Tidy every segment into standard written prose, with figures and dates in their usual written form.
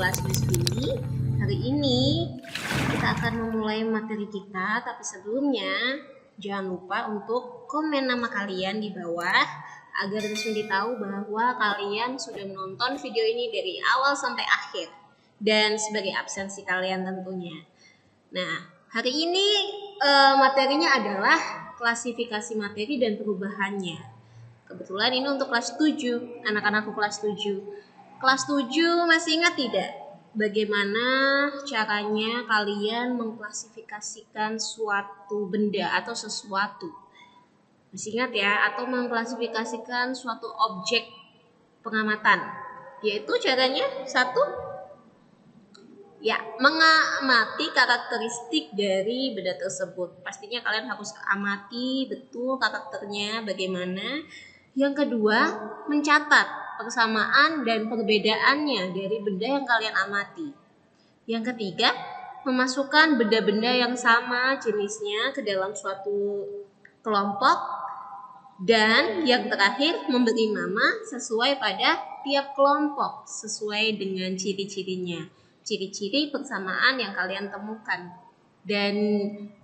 kelas Miss Billy. Hari ini kita akan memulai materi kita, tapi sebelumnya jangan lupa untuk komen nama kalian di bawah agar Miss Billy tahu bahwa kalian sudah menonton video ini dari awal sampai akhir dan sebagai absensi kalian tentunya. Nah, hari ini materinya adalah klasifikasi materi dan perubahannya. Kebetulan ini untuk kelas 7, anak-anakku kelas 7. Kelas 7 masih ingat tidak? Bagaimana caranya kalian mengklasifikasikan suatu benda atau sesuatu? Masih ingat ya? Atau mengklasifikasikan suatu objek pengamatan. Yaitu caranya satu, ya, mengamati karakteristik dari benda tersebut. Pastinya kalian harus amati betul karakternya bagaimana. Yang kedua, mencatat persamaan dan perbedaannya dari benda yang kalian amati. Yang ketiga, memasukkan benda-benda yang sama jenisnya ke dalam suatu kelompok. Dan yang terakhir, memberi nama sesuai pada tiap kelompok sesuai dengan ciri-cirinya. Ciri-ciri persamaan yang kalian temukan. Dan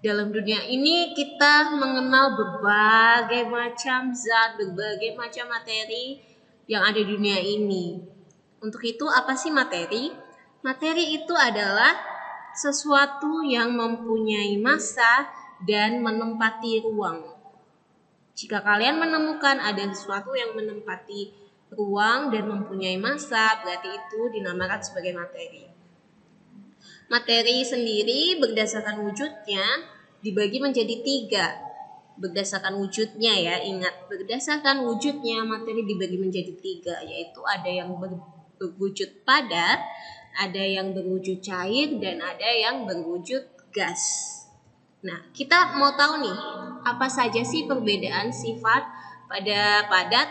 dalam dunia ini kita mengenal berbagai macam zat, berbagai macam materi yang ada di dunia ini. Untuk itu apa sih materi? Materi itu adalah sesuatu yang mempunyai massa dan menempati ruang. Jika kalian menemukan ada sesuatu yang menempati ruang dan mempunyai massa, berarti itu dinamakan sebagai materi. Materi sendiri berdasarkan wujudnya dibagi menjadi 3. Berdasarkan wujudnya ya, ingat, berdasarkan wujudnya materi dibagi menjadi 3, yaitu ada yang berwujud padat, ada yang berwujud cair, dan ada yang berwujud gas. Nah, kita mau tahu nih, apa saja sih perbedaan sifat pada padat,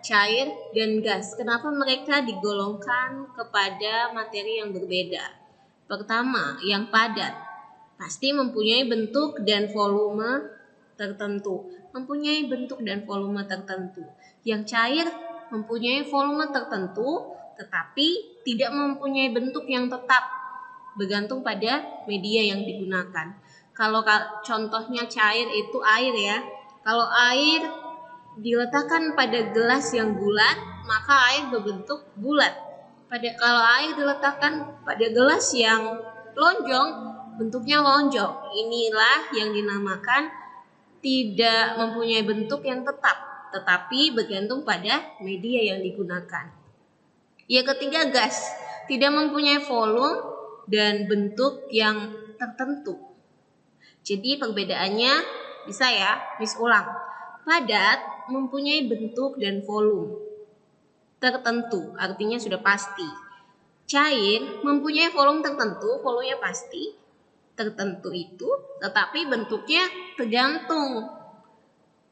cair, dan gas? Kenapa mereka digolongkan kepada materi yang berbeda? Pertama, yang padat pasti mempunyai bentuk dan volume tertentu. Mempunyai bentuk dan volume tertentu. Yang cair mempunyai volume tertentu, tetapi tidak mempunyai bentuk yang tetap, bergantung pada media yang digunakan. Kalau contohnya cair itu air ya. Kalau air diletakkan pada gelas yang bulat, maka air berbentuk bulat. Kalau air diletakkan pada gelas yang lonjong, bentuknya lonjong. Inilah yang dinamakan tidak mempunyai bentuk yang tetap, tetapi bergantung pada media yang digunakan. Yang ketiga, gas. Tidak mempunyai volume dan bentuk yang tertentu. Jadi perbedaannya bisa ya, Miss ulang. Padat mempunyai bentuk dan volume tertentu, artinya sudah pasti. Cair mempunyai volume tertentu, volumenya pasti tertentu itu, tetapi bentuknya tergantung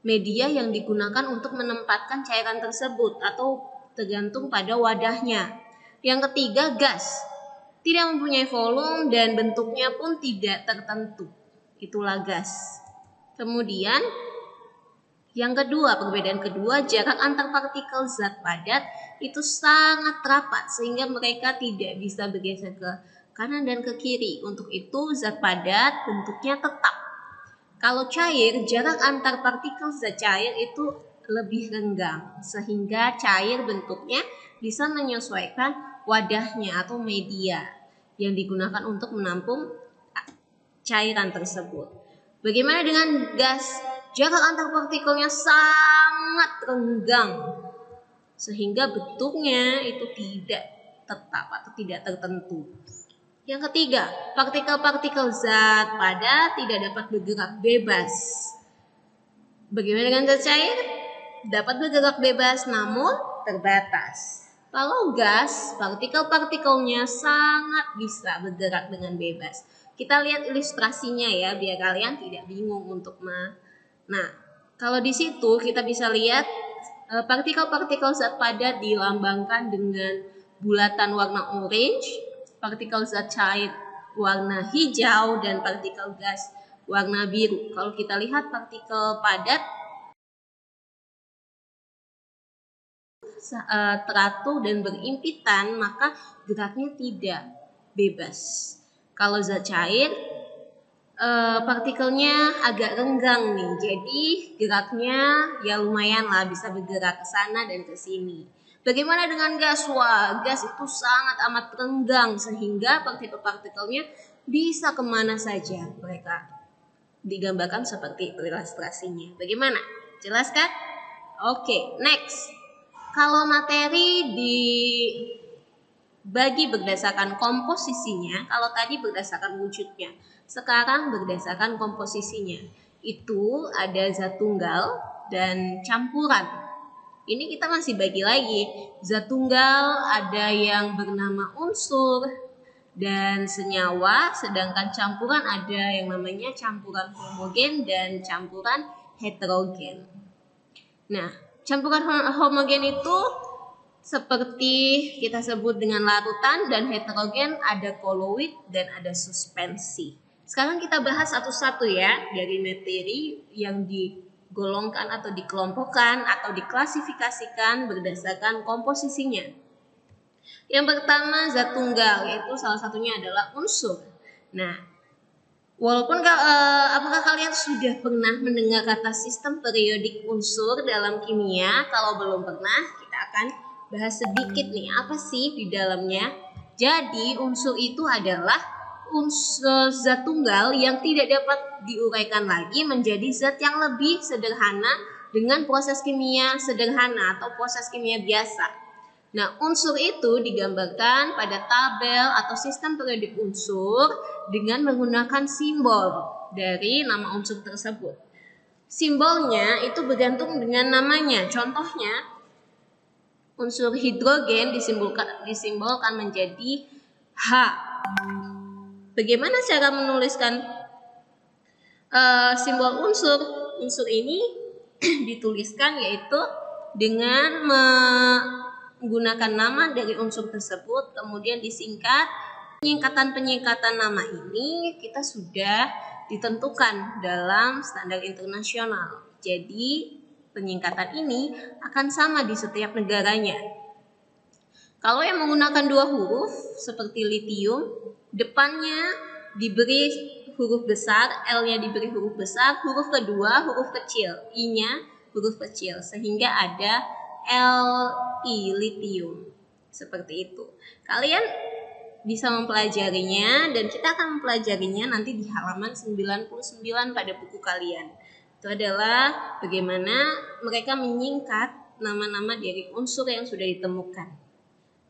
media yang digunakan untuk menempatkan cairan tersebut atau tergantung pada wadahnya. Yang ketiga, gas. Tidak mempunyai volume dan bentuknya pun tidak tertentu. Itulah gas. Kemudian yang kedua, perbedaan kedua, jarak antar partikel zat padat itu sangat rapat sehingga mereka tidak bisa bergeser ke kanan dan ke kiri. Untuk itu zat padat bentuknya tetap. Kalau cair, jarak antar partikel zat cair itu lebih renggang sehingga cair bentuknya bisa menyesuaikan wadahnya atau media yang digunakan untuk menampung cairan tersebut. Bagaimana dengan gas? Jarak antar partikelnya sangat renggang sehingga bentuknya itu tidak tetap atau tidak tertentu. Yang ketiga, partikel-partikel zat padat tidak dapat bergerak bebas. Bagaimana dengan zat cair? Dapat bergerak bebas namun terbatas. Kalau gas, partikel-partikelnya sangat bisa bergerak dengan bebas. Kita lihat ilustrasinya ya, biar kalian tidak bingung untuk Nah, kalau di situ kita bisa lihat partikel-partikel zat padat dilambangkan dengan bulatan warna orange, partikel zat cair warna hijau, dan partikel gas warna biru. Kalau kita lihat partikel padat teratur dan berimpitan, maka geraknya tidak bebas. Kalau zat cair, partikelnya agak renggang nih, jadi geraknya ya lumayan lah, bisa bergerak ke sana dan ke sini. Bagaimana dengan gas? Wah, gas itu sangat amat renggang sehingga partikel-partikelnya bisa kemana saja. Mereka digambarkan seperti ilustrasinya. Bagaimana? Jelas kan? Oke, next. Kalau materi dibagi berdasarkan komposisinya, kalau tadi berdasarkan wujudnya, sekarang berdasarkan komposisinya. Itu ada zat tunggal dan campuran. Ini kita masih bagi lagi. Zat tunggal ada yang bernama unsur dan senyawa, sedangkan campuran ada yang namanya campuran homogen dan campuran heterogen. Nah, campuran homogen itu seperti kita sebut dengan larutan, dan heterogen ada koloid dan ada suspensi. Sekarang kita bahas satu-satu ya, dari materi yang digolongkan atau dikelompokkan atau diklasifikasikan berdasarkan komposisinya. Yang pertama zat tunggal, yaitu salah satunya adalah unsur. Nah, walaupun apakah kalian sudah pernah mendengar kata sistem periodik unsur dalam kimia? Kalau belum pernah, kita akan bahas sedikit nih, apa sih di dalamnya. Jadi unsur itu adalah unsur zat tunggal yang tidak dapat diuraikan lagi menjadi zat yang lebih sederhana dengan proses kimia sederhana atau proses kimia biasa. Nah, unsur itu digambarkan pada tabel atau sistem periodik unsur dengan menggunakan simbol dari nama unsur tersebut. Simbolnya itu bergantung dengan namanya. Contohnya, unsur hidrogen disimbolkan menjadi H. Bagaimana cara menuliskan simbol unsur? Unsur ini dituliskan yaitu dengan menggunakan nama dari unsur tersebut, kemudian disingkat. Penyingkatan nama ini kita sudah ditentukan dalam standar internasional. Jadi penyingkatan ini akan sama di setiap negaranya. Kalau yang menggunakan dua huruf seperti litium, depannya diberi huruf besar, L-nya diberi huruf besar, huruf kedua huruf kecil, I-nya huruf kecil, sehingga ada Li, litium. Seperti itu. Kalian bisa mempelajarinya, dan kita akan mempelajarinya nanti di halaman 99 pada buku kalian. Itu adalah bagaimana mereka menyingkat nama-nama dari unsur yang sudah ditemukan.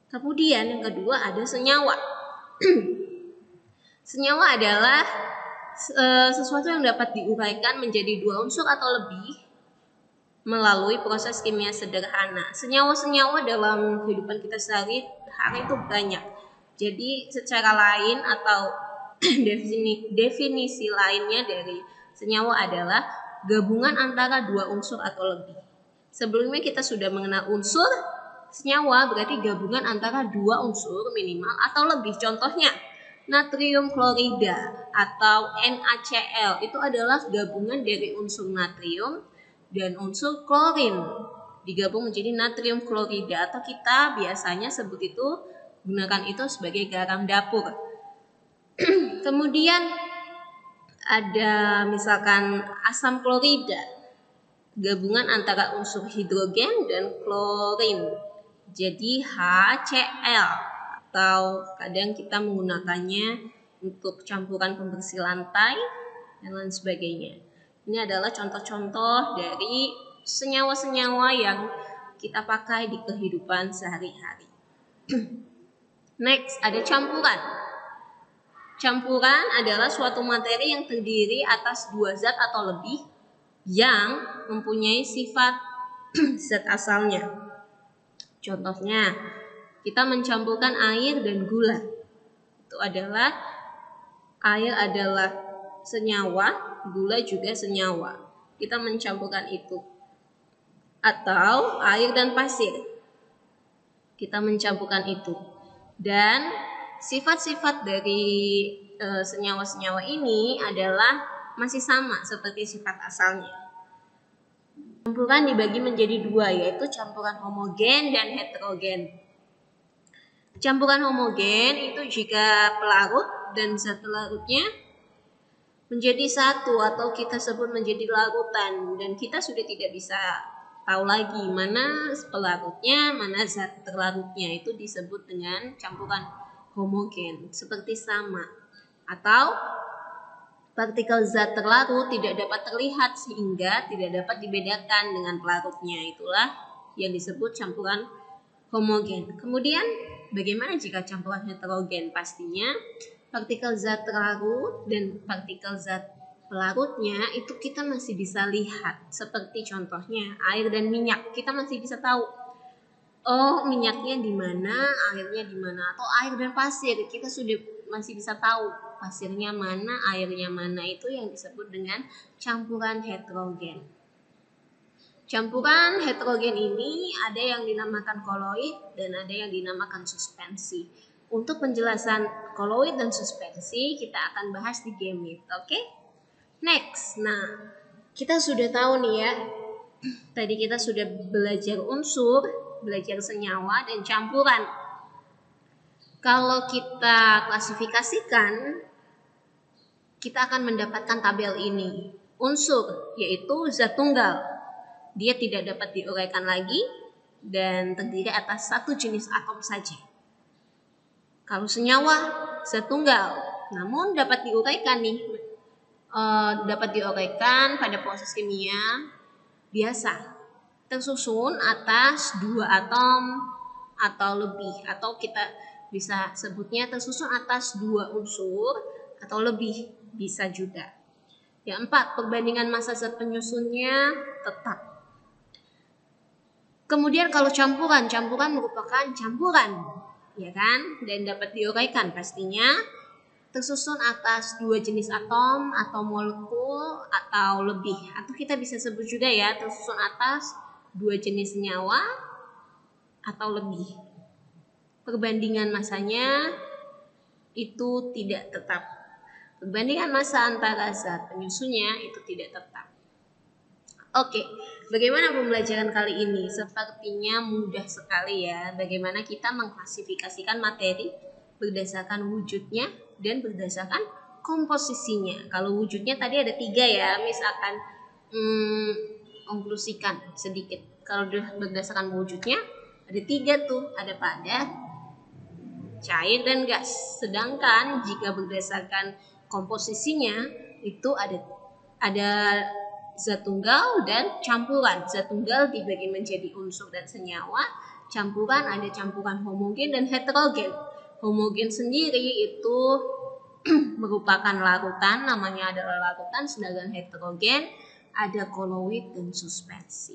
Kemudian yang kedua ada senyawa. Senyawa adalah sesuatu yang dapat diuraikan menjadi dua unsur atau lebih melalui proses kimia sederhana. Senyawa-senyawa dalam kehidupan kita sehari-hari itu banyak. Jadi secara lain atau definisi lainnya dari senyawa adalah gabungan antara dua unsur atau lebih. Sebelumnya kita sudah mengenal unsur. Senyawa berarti gabungan antara dua unsur minimal atau lebih. Contohnya natrium klorida atau NaCl itu adalah gabungan dari unsur natrium dan unsur klorin digabung menjadi natrium klorida, atau kita biasanya sebut itu, gunakan itu sebagai garam dapur. Kemudian ada misalkan asam klorida, gabungan antara unsur hidrogen dan klorin, jadi HCl, atau kadang kita menggunakannya untuk campuran pembersih lantai dan lain sebagainya. Ini adalah contoh-contoh dari senyawa-senyawa yang kita pakai di kehidupan sehari-hari. Next, ada campuran. Campuran adalah suatu materi yang terdiri atas dua zat atau lebih yang mempunyai sifat zat asalnya. Contohnya, kita mencampurkan air dan gula. Itu adalah air adalah senyawa, gula juga senyawa. Kita mencampurkan itu. Atau air dan pasir. Kita mencampurkan itu. Dan sifat-sifat dari senyawa-senyawa ini adalah masih sama seperti sifat asalnya. Campuran dibagi menjadi dua, yaitu campuran homogen dan heterogen. Campuran homogen itu jika pelarut dan zat larutnya menjadi satu atau kita sebut menjadi larutan, dan kita sudah tidak bisa tahu lagi mana pelarutnya, mana zat terlarutnya, itu disebut dengan campuran homogen. Seperti sama atau partikel zat terlarut tidak dapat terlihat sehingga tidak dapat dibedakan dengan pelarutnya, itulah yang disebut campuran homogen. Kemudian bagaimana jika campuran heterogen? Pastinya partikel zat terlarut dan partikel zat pelarutnya itu kita masih bisa lihat. Seperti contohnya air dan minyak, kita masih bisa tahu, oh minyaknya di mana, airnya di mana. Atau air dan pasir, kita sudah masih bisa tahu pasirnya mana, airnya mana. Itu yang disebut dengan campuran heterogen. Campuran heterogen ini ada yang dinamakan koloid dan ada yang dinamakan suspensi. Untuk penjelasan koloid dan suspensi kita akan bahas di gamit, oke? Next, nah kita sudah tahu nih ya, tadi kita sudah belajar unsur, belajar senyawa dan campuran. Kalau kita klasifikasikan, kita akan mendapatkan tabel ini. Unsur yaitu zat tunggal. Dia tidak dapat diuraikan lagi dan terdiri atas satu jenis atom saja. Kalau senyawa, zat tunggal, namun dapat diuraikan nih, dapat diuraikan pada proses kimia biasa, tersusun atas 2 atom atau lebih, atau kita bisa sebutnya tersusun atas 2 unsur atau lebih, bisa juga. Yang 4, perbandingan massa zat penyusunnya tetap. Kemudian kalau campuran merupakan campuran, ya kan? Dan dapat diuraikan pastinya tersusun atas 2 jenis atom atau molekul atau lebih. Atau kita bisa sebut juga ya, tersusun atas 2 jenis senyawa atau lebih. Perbandingan massanya itu tidak tetap. Perbandingan massa antara zat penyusunnya itu tidak tetap. Oke, bagaimana pembelajaran kali ini? Sepertinya mudah sekali ya. Bagaimana kita mengklasifikasikan materi berdasarkan wujudnya dan berdasarkan komposisinya. Kalau wujudnya tadi ada 3 ya, Miss akan konklusikan sedikit. Kalau berdasarkan wujudnya ada 3 tuh, ada padat, cair, dan gas. Sedangkan jika berdasarkan komposisinya itu ada zat tunggal dan campuran. Zat tunggal dibagi menjadi unsur dan senyawa. Campuran ada campuran homogen dan heterogen. Homogen sendiri itu merupakan larutan, namanya adalah larutan. Sedangkan heterogen ada koloid dan suspensi.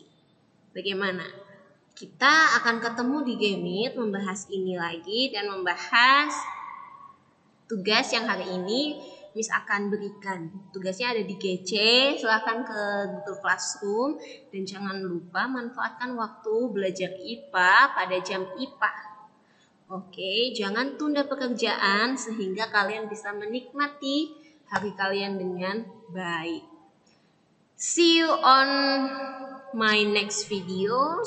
Bagaimana? Kita akan ketemu di gamit membahas ini lagi dan membahas tugas yang hari ini Miss akan berikan. Tugasnya ada di GC, silahkan ke Google Classroom dan jangan lupa manfaatkan waktu belajar IPA pada jam IPA. Oke, jangan tunda pekerjaan sehingga kalian bisa menikmati hari kalian dengan baik. See you on my next video.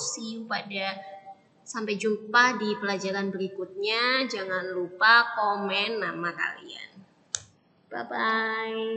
Sampai jumpa di pelajaran berikutnya. Jangan lupa komen nama kalian. Bye-bye.